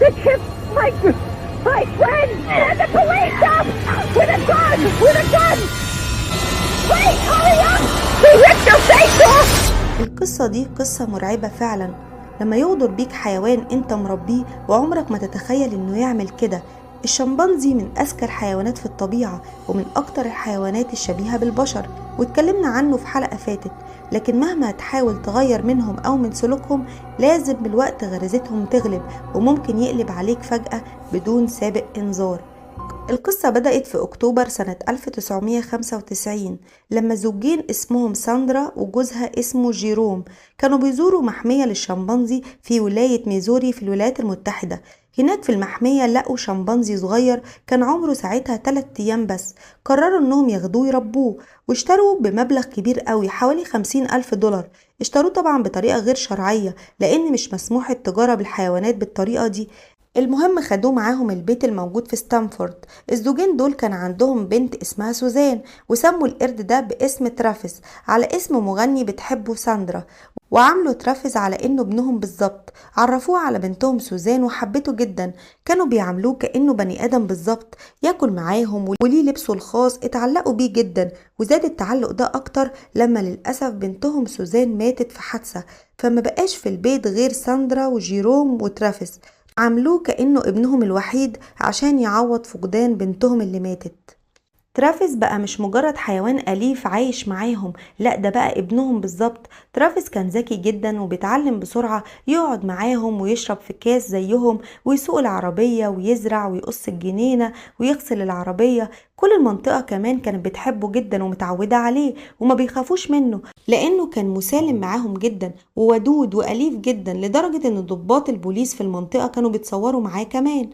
just hit my friend and the police up with a gun, with a gun. Wait, hurry up! He ripped your face off! القصة دي قصة مرعبة فعلا. لما يغدر بيك حيوان انت مربيه وعمرك ما تتخيل انه يعمل كده. الشمبانزي من أذكى الحيوانات في الطبيعة ومن أكتر الحيوانات الشبيهة بالبشر، واتكلمنا عنه في حلقة فاتت. لكن مهما تحاول تغير منهم أو من سلوكهم، لازم بالوقت غريزتهم تغلب، وممكن يقلب عليك فجأة بدون سابق إنذار. القصة بدأت في أكتوبر سنة 1995 لما زوجين اسمهم ساندرا وجوزها اسمه جيروم كانوا بيزوروا محمية للشمبانزي في ولاية ميزوري في الولايات المتحدة. هناك في المحمية لقوا شمبانزي صغير كان عمره ساعتها 3 أيام بس. قرروا انهم ياخدوه يربوه، واشتروا بمبلغ كبير قوي حوالي 50,000 دولار. اشتروه طبعا بطريقة غير شرعية، لأن مش مسموح التجارة بالحيوانات بالطريقة دي. المهم خدوه معاهم البيت الموجود في ستانفورد. الزوجين دول كان عندهم بنت اسمها سوزان، وسموا القرد ده باسم ترافيس على اسم مغني بتحبه ساندرا، وعملوا ترافيس على انه ابنهم بالظبط. عرفوه على بنتهم سوزان وحبته جدا. كانوا بيعاملوه كأنه بني ادم بالظبط، ياكل معاهم وليه لبسه الخاص. اتعلقوا بيه جدا، وزاد التعلق ده اكتر لما للأسف بنتهم سوزان ماتت في حادثة، فما بقاش في البيت غير ساندرا وجيروم وترافيس. عملوه كأنه ابنهم الوحيد عشان يعوض فقدان بنتهم اللي ماتت. ترافيس بقى مش مجرد حيوان أليف عايش معاهم، لا ده بقى ابنهم بالظبط. ترافيس كان ذكي جدا وبيتعلم بسرعة، يقعد معاهم ويشرب في كاس زيهم، ويسوق العربية ويزرع ويقص الجنينة ويغسل العربية. كل المنطقة كمان كانت بتحبه جدا ومتعودة عليه، وما بيخافوش منه لأنه كان مسالم معاهم جدا وودود وأليف جدا، لدرجة إن ضباط البوليس في المنطقة كانوا بيتصوروا معاه كمان.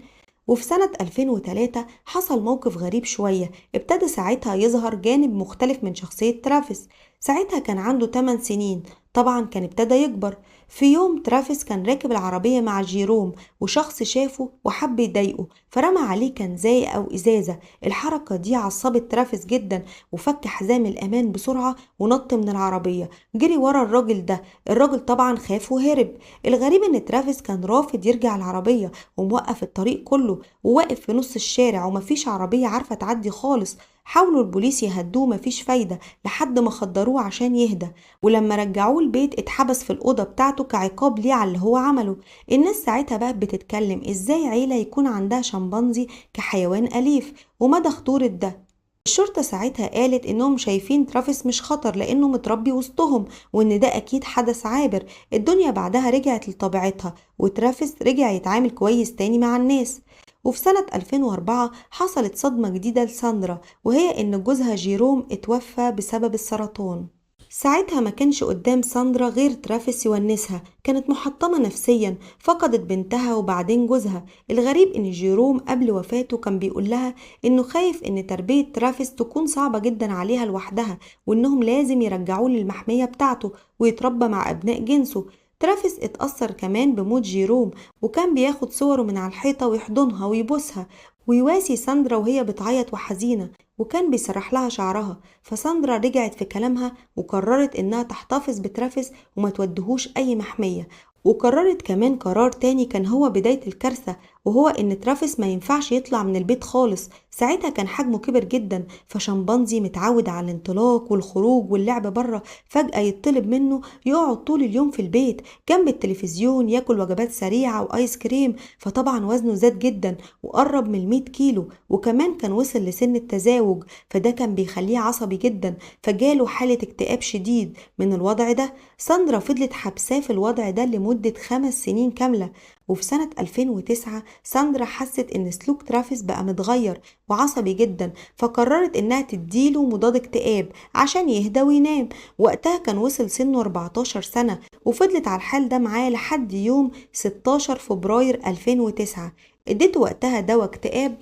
وفي سنة 2003 حصل موقف غريب شوية. ابتدى ساعتها يظهر جانب مختلف من شخصية ترافيس. ساعتها كان عنده 8 سنين، طبعا كان ابتدى يكبر. في يوم ترافيس كان راكب العربية مع جيروم، وشخص شافه وحب يضايقه فرمى عليه كنزاية أو إزازة. الحركة دي عصبت ترافيس جدا، وفك حزام الأمان بسرعة ونط من العربية جري ورا الراجل ده. الراجل طبعا خاف وهرب. الغريب ان ترافيس كان رافض يرجع العربية، وموقف الطريق كله، وواقف في نص الشارع ومفيش عربية عارفة تعدي خالص. حاولوا البوليس يهدوه، مفيش فايدة، لحد ما خدروه عشان يهدى. ولما رجعوه البيت اتحبس في الأوضة بتاعته كعقاب ليه على اللي هو عمله. الناس ساعتها بقى بتتكلم ازاي عيلة يكون عندها شمبانزي كحيوان أليف، ومدى خطورة ده. الشرطة ساعتها قالت انهم شايفين ترافيس مش خطر لانه متربي وسطهم، وان ده اكيد حدث عابر. الدنيا بعدها رجعت لطبيعتها، وترافيس رجع يتعامل كويس تاني مع الناس. وفي سنة 2004 حصلت صدمة جديدة لساندرا، وهي ان جوزها جيروم اتوفى بسبب السرطان. ساعتها ما كانش قدام ساندرا غير ترافيس يونسها. كانت محطمة نفسيا، فقدت بنتها وبعدين جوزها. الغريب ان جيروم قبل وفاته كان بيقول لها انه خايف ان تربية ترافيس تكون صعبة جدا عليها لوحدها، وانهم لازم يرجعوه للمحمية بتاعته ويتربى مع ابناء جنسه. ترافيس اتأثر كمان بموت جيروم، وكان بياخد صوره من على الحيطة ويحضنها ويبوسها ويواسي ساندرا وهي بتعيط وحزينة، وكان بيسرح لها شعرها. فساندرا رجعت في كلامها وقررت انها تحتفظ بترافيس وما تودهوش اي محمية. وقررت كمان قرار تاني كان هو بداية الكارثة، وهو ان ترافيس ما ينفعش يطلع من البيت خالص. ساعتها كان حجمه كبر جدا، فشمبانزي متعود على الانطلاق والخروج واللعب بره فجأة يطلب منه يقعد طول اليوم في البيت جنب التلفزيون ياكل وجبات سريعة وايس كريم. فطبعا وزنه زاد جدا وقرب من 100 كيلو، وكمان كان وصل لسن التزاوج، فده كان بيخليه عصبي جدا، فجاله حالة اكتئاب شديد من الوضع ده. ساندرا فضلت حبساه في الوضع ده لمدة 5 سنين كاملة. وفي سنة 2009 ساندرا حست ان سلوك ترافيس بقى متغير وعصبي جدا، فقررت انها تديله مضاد اكتئاب عشان يهدى وينام. وقتها كان وصل سنه 14 سنة، وفضلت على الحال ده معاه لحد يوم 16 فبراير 2009. اديته وقتها دواء اكتئاب.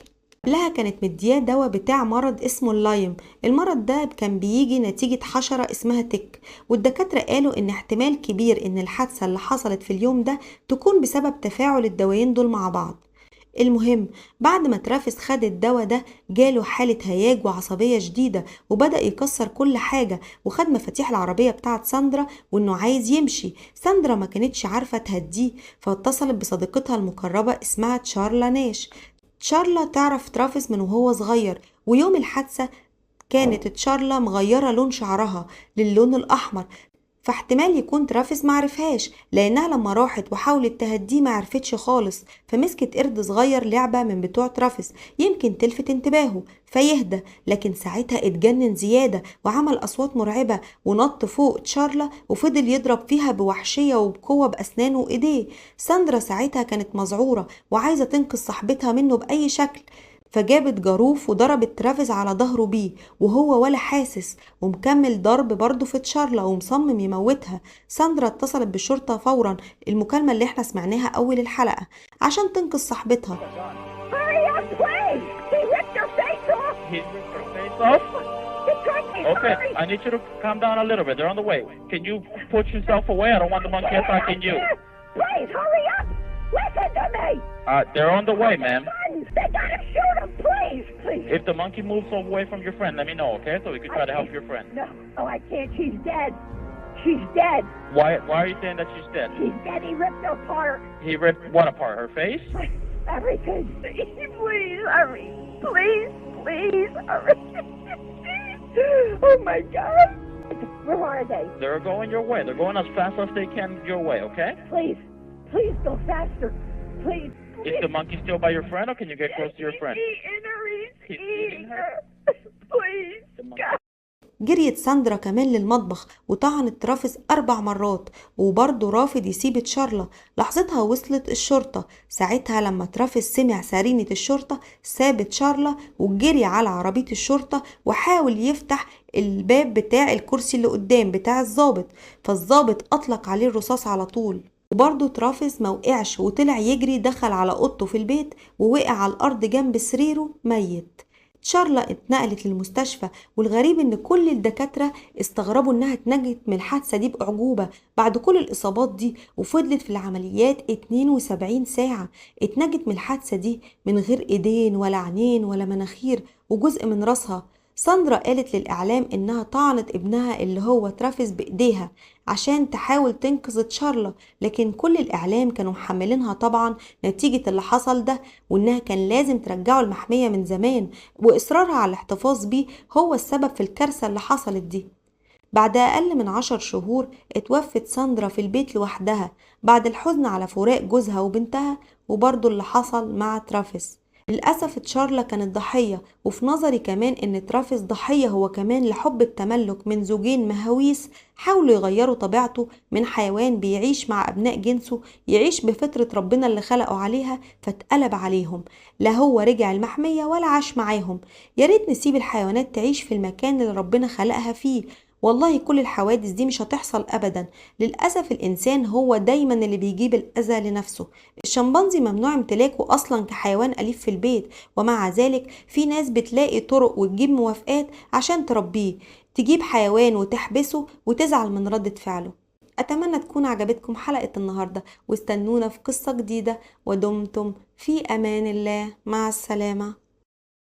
قبلها كانت مدياه دواء بتاع مرض اسمه اللايم. المرض ده كان بيجي نتيجة حشرة اسمها تك، والدكاترة قالوا ان احتمال كبير ان الحادثة اللي حصلت في اليوم ده تكون بسبب تفاعل الدوايين دول مع بعض. المهم، بعد ما ترافيس خد الدواء ده جاله حالة هياج وعصبية شديدة وبدأ يكسر كل حاجة، وخد مفاتيح العربية بتاعت ساندرا وإنه عايز يمشي. ساندرا ما كانتش عارفة تهديه، فاتصلت بصديقتها المقربة اسمها تشارلا ناش. تشارلا تعرف ترافيس من وهو صغير، ويوم الحادثة كانت تشارلا مغيرة لون شعرها للون الأحمر، فاحتمال يكون ترافيس معرفهاش، لأنها لما راحت وحاولت تهديه معرفتش خالص، فمسكت قرد صغير لعبة من بتوع ترافيس يمكن تلفت انتباهه فيهدى، لكن ساعتها اتجنن زيادة وعمل أصوات مرعبة ونط فوق تشارلا وفضل يضرب فيها بوحشية وبقوة بأسنانه وإيديه. ساندرا ساعتها كانت مذعورة وعايزة تنقذ صاحبتها منه بأي شكل، فجابت جاروف وضربت ترافيس على ظهره بيه وهو ولا حاسس، ومكمل ضرب برضه في تشارلا ومصمم يموتها. ساندرا اتصلت بالشرطة فورا، المكالمة اللي احنا سمعناها أول الحلقة، عشان تنقذ صاحبتها. Hurry up, please! He ripped her face off! He ripped her face off? It's Frankie, Okay, hurry! I need you to calm down a little bit. They're on the way. Can you put yourself away? I don't want the monkey attacking you. Please, hurry up! Listen to me! They're on the way, ma'am. They gotta shoot him, please! Please! If the monkey moves away from your friend, let me know, okay? So we can try to help your friend. No, oh, I can't. She's dead. She's dead. Why are you saying that she's dead? She's dead. He ripped her apart. He ripped what apart? Her face? Everything. Please, hurry. Please, please, hurry. Oh, my God. Where are they? They're going your way. They're going as fast as they can your way, okay? Please, please go faster. Please. Is the monkey still by your friend, or can you get close to your friend? He's eating her. He's He's eating eating her. Please. The monkey. God. جريت ساندرا كمان للمطبخ وطعنت ترافيس 4 مرات، وبرضه رافض يسيب تشارلا. لحظتها وصلت الشرطة. ساعتها لما ترافيس سمع سرينة الشرطة ساب تشارلا وجري على عربية الشرطة وحاول يفتح الباب بتاع الكرسي اللي قدام بتاع الضابط، فالضابط أطلق عليه الرصاص على طول. وبرضه ترافيس موقعش وطلع يجري، دخل على أوضته في البيت ووقع على الأرض جنب سريره ميت. تشارلا اتنقلت للمستشفى، والغريب ان كل الدكاترة استغربوا انها اتنجت من الحادثة دي بأعجوبة بعد كل الإصابات دي، وفضلت في العمليات 72 ساعة. اتنجت من الحادثة دي من غير ايدين ولا عينين ولا مناخير وجزء من راسها. ساندرا قالت للإعلام إنها طعنت ابنها اللي هو ترافيس بإيديها عشان تحاول تنقذ تشارلا، لكن كل الإعلام كانوا محملينها طبعا نتيجة اللي حصل ده، وإنها كان لازم ترجعه المحمية من زمان، وإصرارها على الاحتفاظ بيه هو السبب في الكارثة اللي حصلت دي. بعد أقل من 10 شهور اتوفت ساندرا في البيت لوحدها بعد الحزن على فراق جوزها وبنتها، وبرضه اللي حصل مع ترافيس. للأسف تشارلا كانت ضحية، وفي نظري كمان ان ترافيس ضحية هو كمان لحب التملك من زوجين مهاويس حاولوا يغيروا طبيعته من حيوان بيعيش مع أبناء جنسه يعيش بفطرة ربنا اللي خلقه عليها، فاتقلب عليهم. لا هو رجع المحمية ولا عاش معاهم. ياريت نسيب الحيوانات تعيش في المكان اللي ربنا خلقها فيه. والله كل الحوادث دي مش هتحصل أبدا. للأسف الإنسان هو دايما اللي بيجيب الأذى لنفسه. الشمبانزي ممنوع امتلاكه أصلا كحيوان أليف في البيت، ومع ذلك في ناس بتلاقي طرق وتجيب موافقات عشان تربيه، تجيب حيوان وتحبسه وتزعل من ردة فعله. أتمنى تكون عجبتكم حلقة النهاردة، واستنونا في قصة جديدة، ودمتم في أمان الله. مع السلامة.